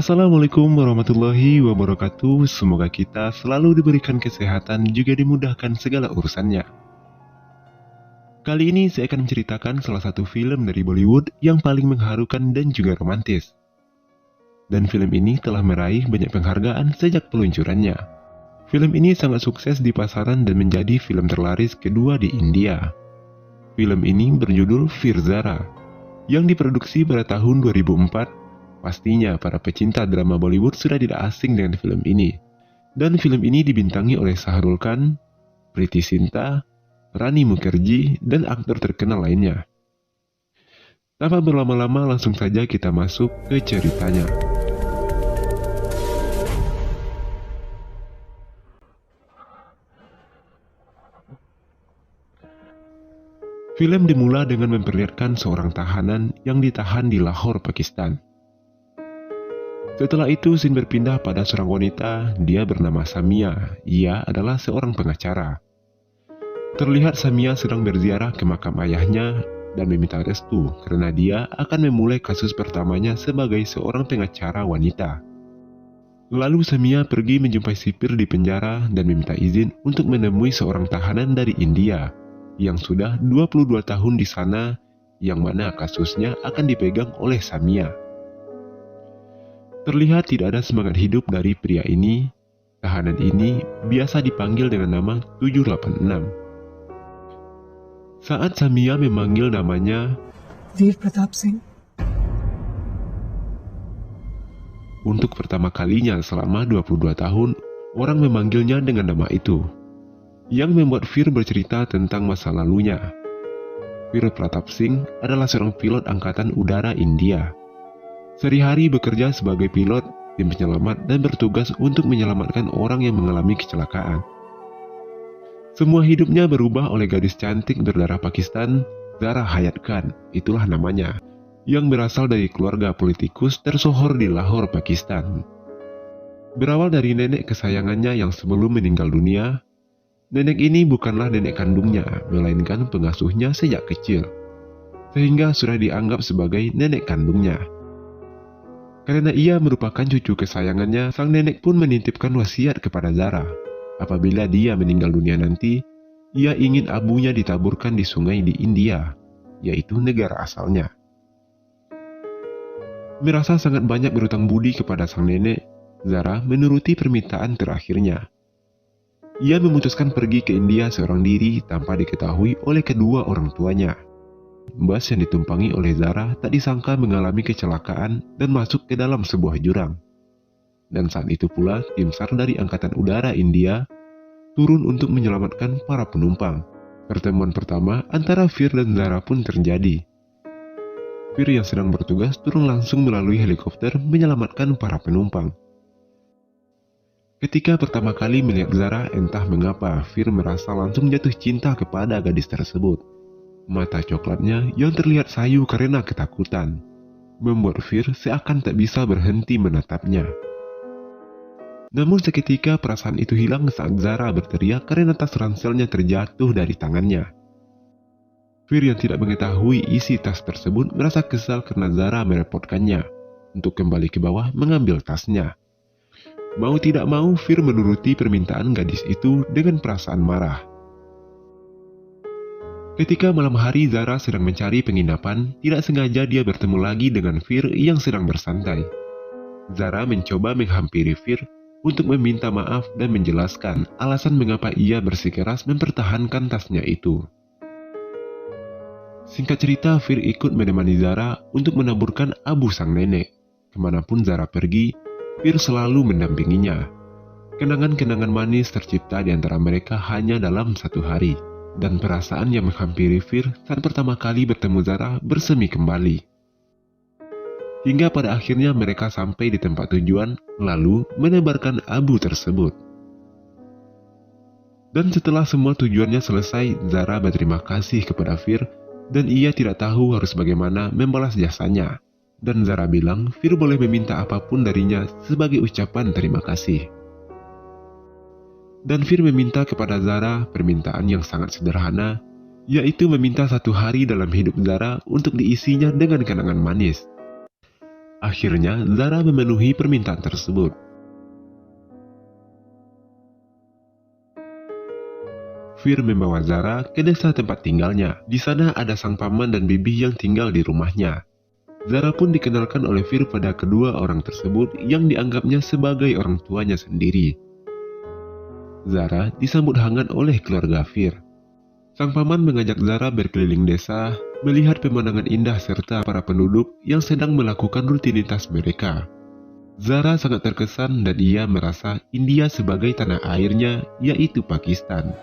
Assalamualaikum warahmatullahi wabarakatuh. Semoga kita selalu diberikan kesehatan juga dimudahkan segala urusannya. Kali ini saya akan menceritakan salah satu film dari Bollywood yang paling mengharukan dan juga romantis. Dan film ini telah meraih banyak penghargaan sejak peluncurannya. Film ini sangat sukses di pasaran dan menjadi film terlaris kedua di India. Film ini berjudul Veer Zara, yang diproduksi pada tahun 2004. Pastinya para pecinta drama Bollywood sudah tidak asing dengan film ini. Dan film ini dibintangi oleh Shah Rukh Khan, Preity Zinta, Rani Mukherjee, dan aktor terkenal lainnya. Tanpa berlama-lama langsung saja kita masuk ke ceritanya. Film dimulai dengan memperlihatkan seorang tahanan yang ditahan di Lahore, Pakistan. Setelah itu, scene berpindah pada seorang wanita, dia bernama Samia. Ia adalah seorang pengacara. Terlihat Samia sedang berziarah ke makam ayahnya dan meminta restu karena dia akan memulai kasus pertamanya sebagai seorang pengacara wanita. Lalu Samia pergi menjumpai sipir di penjara dan meminta izin untuk menemui seorang tahanan dari India yang sudah 22 tahun di sana, yang mana kasusnya akan dipegang oleh Samia. Terlihat tidak ada semangat hidup dari pria ini. Tahanan ini biasa dipanggil dengan nama 786. Saat Samia memanggil namanya Veer Pratap Singh, untuk pertama kalinya selama 22 tahun, orang memanggilnya dengan nama itu, yang membuat Veer bercerita tentang masa lalunya. Veer Pratap Singh adalah seorang pilot angkatan udara India. Sehari-hari bekerja sebagai pilot, tim penyelamat, dan bertugas untuk menyelamatkan orang yang mengalami kecelakaan. Semua hidupnya berubah oleh gadis cantik berdarah Pakistan, Zara Hayat Khan, itulah namanya, yang berasal dari keluarga politikus tersohor di Lahore, Pakistan. Berawal dari nenek kesayangannya yang sebelum meninggal dunia, nenek ini bukanlah nenek kandungnya, melainkan pengasuhnya sejak kecil, sehingga sudah dianggap sebagai nenek kandungnya. Karena ia merupakan cucu kesayangannya, sang nenek pun menitipkan wasiat kepada Zara. Apabila dia meninggal dunia nanti, ia ingin abunya ditaburkan di sungai di India, yaitu negara asalnya. Merasa sangat banyak berutang budi kepada sang nenek, Zara menuruti permintaan terakhirnya. Ia memutuskan pergi ke India seorang diri tanpa diketahui oleh kedua orang tuanya. Bas yang ditumpangi oleh Zara tak disangka mengalami kecelakaan dan masuk ke dalam sebuah jurang. Dan saat itu pula tim SAR dari Angkatan Udara India turun untuk menyelamatkan para penumpang. Pertemuan pertama antara Veer dan Zara pun terjadi. Veer yang sedang bertugas turun langsung melalui helikopter menyelamatkan para penumpang. Ketika pertama kali melihat Zara, entah mengapa Veer merasa langsung jatuh cinta kepada gadis tersebut. Mata coklatnya yang terlihat sayu karena ketakutan membuat Veer seakan tak bisa berhenti menatapnya. Namun seketika perasaan itu hilang saat Zara berteriak karena tas ranselnya terjatuh dari tangannya. Veer yang tidak mengetahui isi tas tersebut merasa kesal karena Zara merepotkannya untuk kembali ke bawah mengambil tasnya. Mau tidak mau, Veer menuruti permintaan gadis itu dengan perasaan marah. Ketika malam hari Zara sedang mencari penginapan, tidak sengaja dia bertemu lagi dengan Veer yang sedang bersantai. Zara mencoba menghampiri Veer untuk meminta maaf dan menjelaskan alasan mengapa ia bersikeras mempertahankan tasnya itu. Singkat cerita, Veer ikut menemani Zara untuk menaburkan abu sang nenek. Kemanapun Zara pergi, Veer selalu mendampinginya. Kenangan-kenangan manis tercipta di antara mereka hanya dalam satu hari. Dan perasaan yang menghampiri Veer saat pertama kali bertemu Zara bersemi kembali. Hingga pada akhirnya mereka sampai di tempat tujuan, lalu menebarkan abu tersebut. Dan setelah semua tujuannya selesai, Zara berterima kasih kepada Veer dan ia tidak tahu harus bagaimana membalas jasanya. Dan Zara bilang Veer boleh meminta apapun darinya sebagai ucapan terima kasih. Dan Veer meminta kepada Zara permintaan yang sangat sederhana, yaitu meminta satu hari dalam hidup Zara untuk diisinya dengan kenangan manis. Akhirnya, Zara memenuhi permintaan tersebut. Fir membawa Zara ke desa tempat tinggalnya. Di sana ada sang paman dan bibi yang tinggal di rumahnya. Zara pun dikenalkan oleh Fir pada kedua orang tersebut yang dianggapnya sebagai orang tuanya sendiri. Zara disambut hangat oleh keluarga Fir. Sang paman mengajak Zara berkeliling desa, melihat pemandangan indah serta para penduduk yang sedang melakukan rutinitas mereka. Zara sangat terkesan dan ia merasa India sebagai tanah airnya, yaitu Pakistan.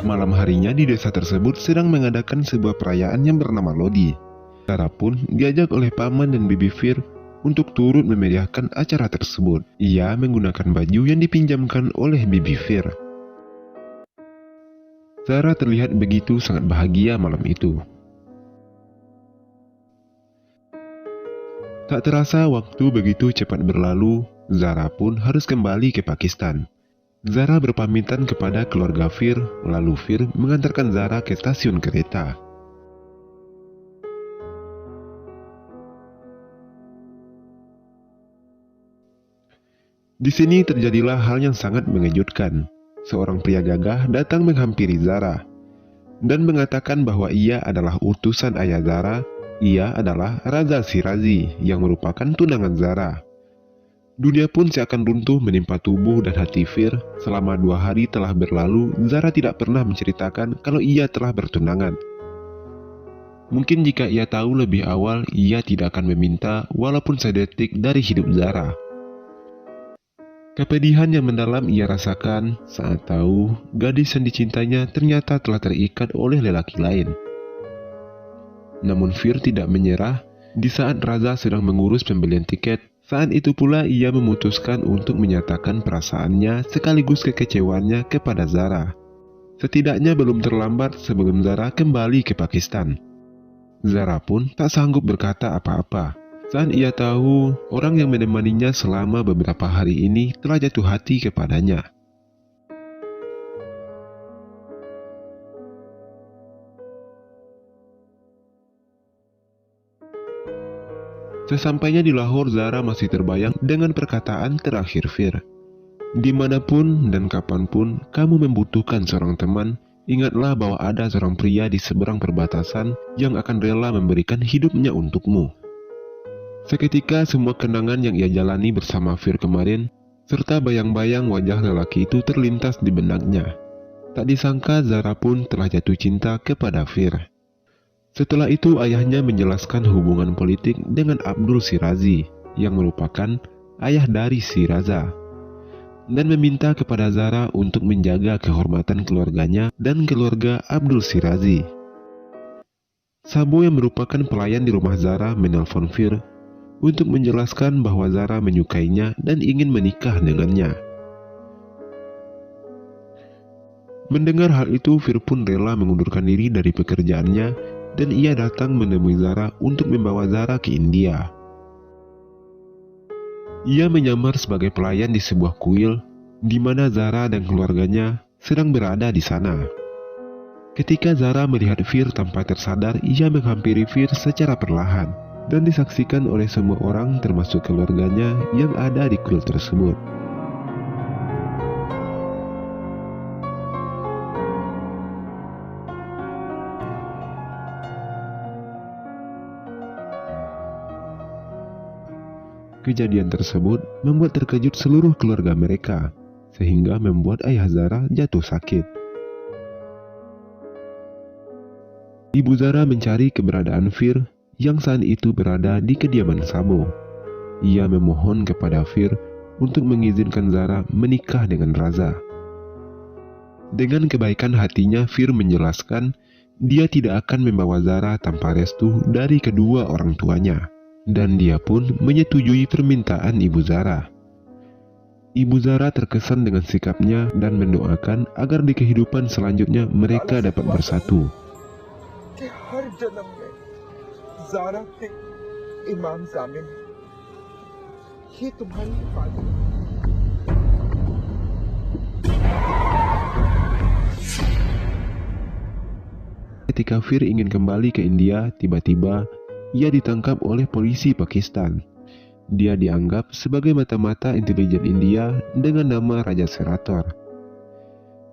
Malam harinya di desa tersebut sedang mengadakan sebuah perayaan yang bernama Lodi. Zara pun diajak oleh paman dan bibi Fir untuk turut memeriahkan acara tersebut. Ia menggunakan baju yang dipinjamkan oleh bibi Fir. Zara terlihat begitu sangat bahagia malam itu. Tak terasa waktu begitu cepat berlalu, Zara pun harus kembali ke Pakistan. Zara berpamitan kepada keluarga Fir, lalu Fir mengantarkan Zara ke stasiun kereta. Di sini terjadilah hal yang sangat mengejutkan. Seorang pria gagah datang menghampiri Zara dan mengatakan bahwa ia adalah utusan ayah Zara. Ia adalah Raja Shirazi yang merupakan tunangan Zara. Dunia pun seakan runtuh menimpa tubuh dan hati Fir. Selama 2 hari telah berlalu, Zara tidak pernah menceritakan kalau ia telah bertunangan. Mungkin jika ia tahu lebih awal, ia tidak akan meminta walaupun sedetik dari hidup Zara. Kepedihan yang mendalam ia rasakan saat tahu gadis yang dicintainya ternyata telah terikat oleh lelaki lain. Namun Fir tidak menyerah. Di saat Raja sedang mengurus pembelian tiket, saat itu pula ia memutuskan untuk menyatakan perasaannya sekaligus kekecewaannya kepada Zara. Setidaknya belum terlambat sebelum Zara kembali ke Pakistan. Zara pun tak sanggup berkata apa-apa saat ia tahu orang yang menemaninya selama beberapa hari ini telah jatuh hati kepadanya. Sesampainya di Lahore, Zara masih terbayang dengan perkataan terakhir Fir. Dimanapun dan kapanpun kamu membutuhkan seorang teman, ingatlah bahwa ada seorang pria di seberang perbatasan yang akan rela memberikan hidupnya untukmu. Seketika semua kenangan yang ia jalani bersama Fir kemarin, serta bayang-bayang wajah lelaki itu terlintas di benaknya. Tak disangka Zara pun telah jatuh cinta kepada Fir. Setelah itu ayahnya menjelaskan hubungan politik dengan Abdul Shirazi yang merupakan ayah dari si Raza, dan meminta kepada Zara untuk menjaga kehormatan keluarganya dan keluarga Abdul Shirazi. Sabo yang merupakan pelayan di rumah Zara menelpon Fir untuk menjelaskan bahwa Zara menyukainya dan ingin menikah dengannya. Mendengar hal itu, Fir pun rela mengundurkan diri dari pekerjaannya dan ia datang menemui Zara untuk membawa Zara ke India. Ia menyamar sebagai pelayan di sebuah kuil, di mana Zara dan keluarganya sedang berada di sana. Ketika Zara melihat Fir tanpa tersadar, ia menghampiri Fir secara perlahan dan disaksikan oleh semua orang termasuk keluarganya yang ada di kuil tersebut. Kejadian tersebut membuat terkejut seluruh keluarga mereka, sehingga membuat ayah Zara jatuh sakit. Ibu Zara mencari keberadaan Fir yang saat itu berada di kediaman Sabo. Ia memohon kepada Fir untuk mengizinkan Zara menikah dengan Raza. Dengan kebaikan hatinya, Fir menjelaskan dia tidak akan membawa Zara tanpa restu dari kedua orang tuanya. Dan dia pun menyetujui permintaan Ibu Zara. Ibu Zara terkesan dengan sikapnya dan mendoakan agar di kehidupan selanjutnya mereka dapat bersatu. ketika Fir ingin kembali ke India, tiba-tiba ia ditangkap oleh polisi Pakistan. Dia dianggap sebagai mata-mata intelijen India dengan nama Raja Serator.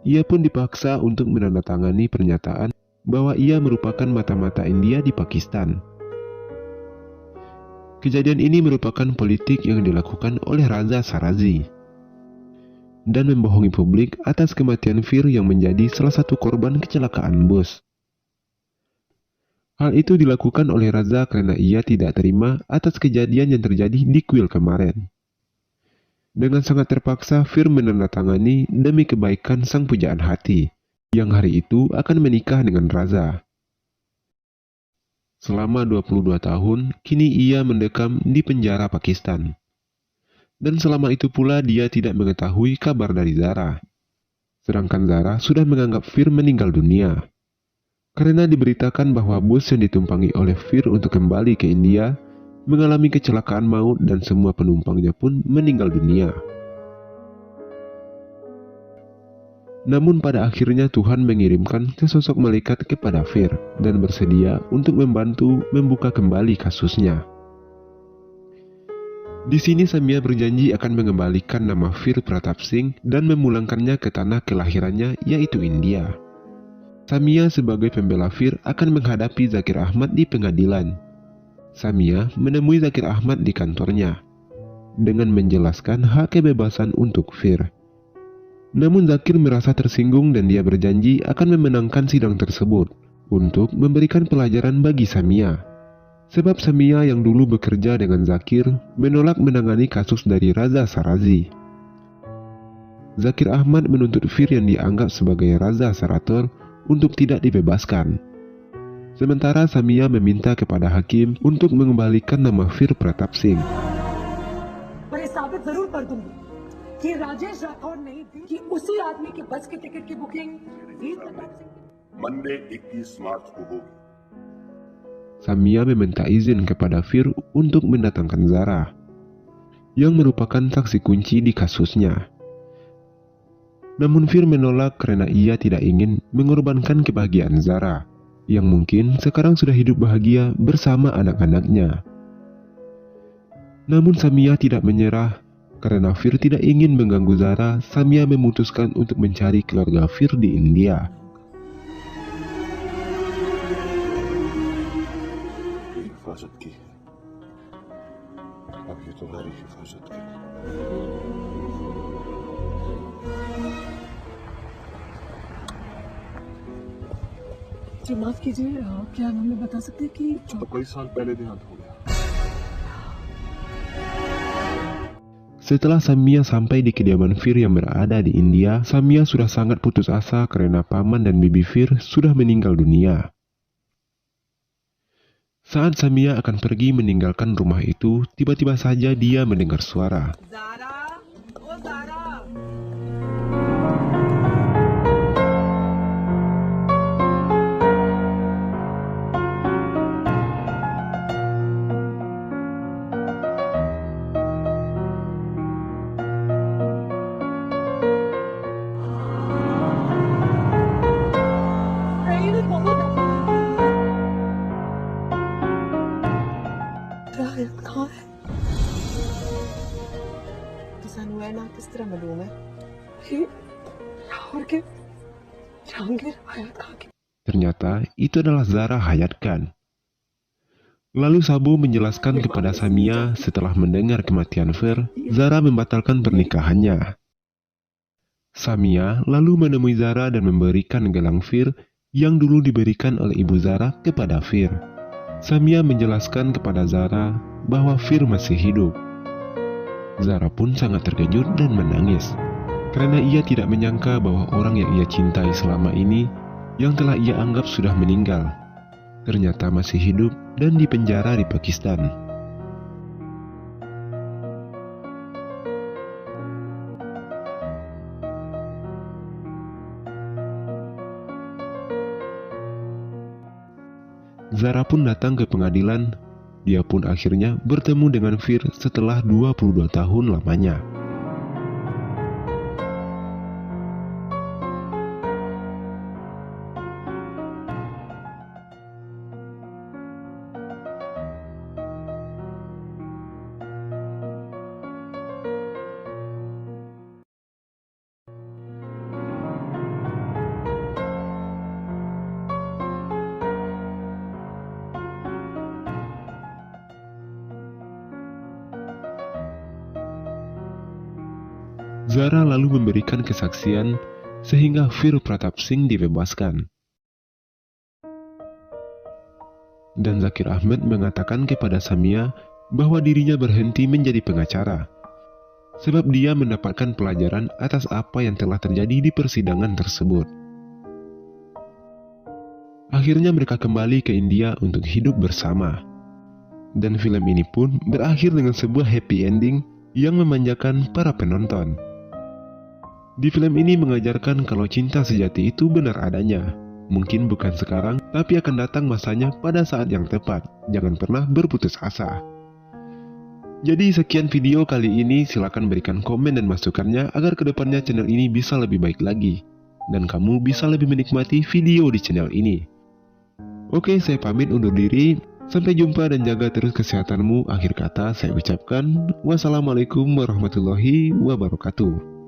Ia pun dipaksa untuk menandatangani pernyataan bahwa ia merupakan mata-mata India di Pakistan. Kejadian ini merupakan politik yang dilakukan oleh Raza Sharazi dan membohongi publik atas kematian Fir yang menjadi salah satu korban kecelakaan bus. Hal itu dilakukan oleh Raza karena ia tidak terima atas kejadian yang terjadi di kuil kemarin. Dengan sangat terpaksa, Fir menandatangani demi kebaikan sang pujaan hati, yang hari itu akan menikah dengan Raza. Selama 22 tahun, kini ia mendekam di penjara Pakistan. Dan selama itu pula dia tidak mengetahui kabar dari Zara. Sedangkan Zara sudah menganggap Fir meninggal dunia. Karena diberitakan bahwa bus yang ditumpangi oleh Fir untuk kembali ke India mengalami kecelakaan maut dan semua penumpangnya pun meninggal dunia. Namun pada akhirnya Tuhan mengirimkan sesosok malaikat kepada Fir dan bersedia untuk membantu membuka kembali kasusnya. Di sini Samia berjanji akan mengembalikan nama Fir Pratap Singh dan memulangkannya ke tanah kelahirannya yaitu India. Samia sebagai pembela Fir akan menghadapi Zakir Ahmad di pengadilan. Samia menemui Zakir Ahmad di kantornya dengan menjelaskan hak kebebasan untuk Fir. Namun Zakir merasa tersinggung dan dia berjanji akan memenangkan sidang tersebut untuk memberikan pelajaran bagi Samia. Sebab Samia yang dulu bekerja dengan Zakir menolak menangani kasus dari Raza Sharazi. Zakir Ahmad menuntut Fir yang dianggap sebagai Raza Serator untuk tidak dibebaskan. Sementara Samia meminta kepada hakim untuk mengembalikan nama Fir Pratap Singh. Samia meminta izin kepada Fir untuk mendatangkan Zara, yang merupakan saksi kunci di kasusnya. Namun Fir menolak karena ia tidak ingin mengorbankan kebahagiaan Zara, yang mungkin sekarang sudah hidup bahagia bersama anak-anaknya. Namun Samia tidak menyerah, karena Fir tidak ingin mengganggu Zara. Samia memutuskan untuk mencari keluarga Fir di India. हिफाजत की है, अब ये तुम्हारी हिफाजत की। जी माफ कीजिए, क्या आप हमें बता सकते हैं कि तो कई साल पहले देहांत हो गया। Setelah Samia sampai di kediaman Fir yang berada di India, Samia sudah sangat putus asa karena paman dan bibi Fir sudah meninggal dunia. Saat Samia akan pergi meninggalkan rumah itu, tiba-tiba saja dia mendengar suara. Zara, oh Zara. किस तरह मालूम है? जहांगीर हयात खां की. Ternyata itu adalah Zara Hayat Khan. Lalu Sabu menjelaskan kepada Samia setelah mendengar kematian Fir, Zara membatalkan pernikahannya. Samia lalu menemui Zara dan memberikan gelang Fir yang dulu diberikan oleh ibu Zara kepada Fir. Samia menjelaskan kepada Zara bahwa Fir masih hidup. Zara pun sangat terkejut dan menangis, karena ia tidak menyangka bahwa orang yang ia cintai selama ini, yang telah ia anggap sudah meninggal, ternyata masih hidup dan dipenjara di Pakistan. Zara pun datang ke pengadilan. Dia pun akhirnya bertemu dengan Fir setelah 22 tahun lamanya. Zara lalu memberikan kesaksian sehingga Vir Pratap Singh dibebaskan. Dan Zakir Ahmad mengatakan kepada Samia bahwa dirinya berhenti menjadi pengacara, sebab dia mendapatkan pelajaran atas apa yang telah terjadi di persidangan tersebut. Akhirnya mereka kembali ke India untuk hidup bersama. Dan film ini pun berakhir dengan sebuah happy ending yang memanjakan para penonton. Di film ini mengajarkan kalau cinta sejati itu benar adanya. Mungkin bukan sekarang, tapi akan datang masanya pada saat yang tepat. Jangan pernah berputus asa. Jadi sekian video kali ini, silakan berikan komen dan masukannya agar kedepannya channel ini bisa lebih baik lagi. Dan kamu bisa lebih menikmati video di channel ini. Oke, saya pamit undur diri. Sampai jumpa dan jaga terus kesehatanmu. Akhir kata saya ucapkan wassalamualaikum warahmatullahi wabarakatuh.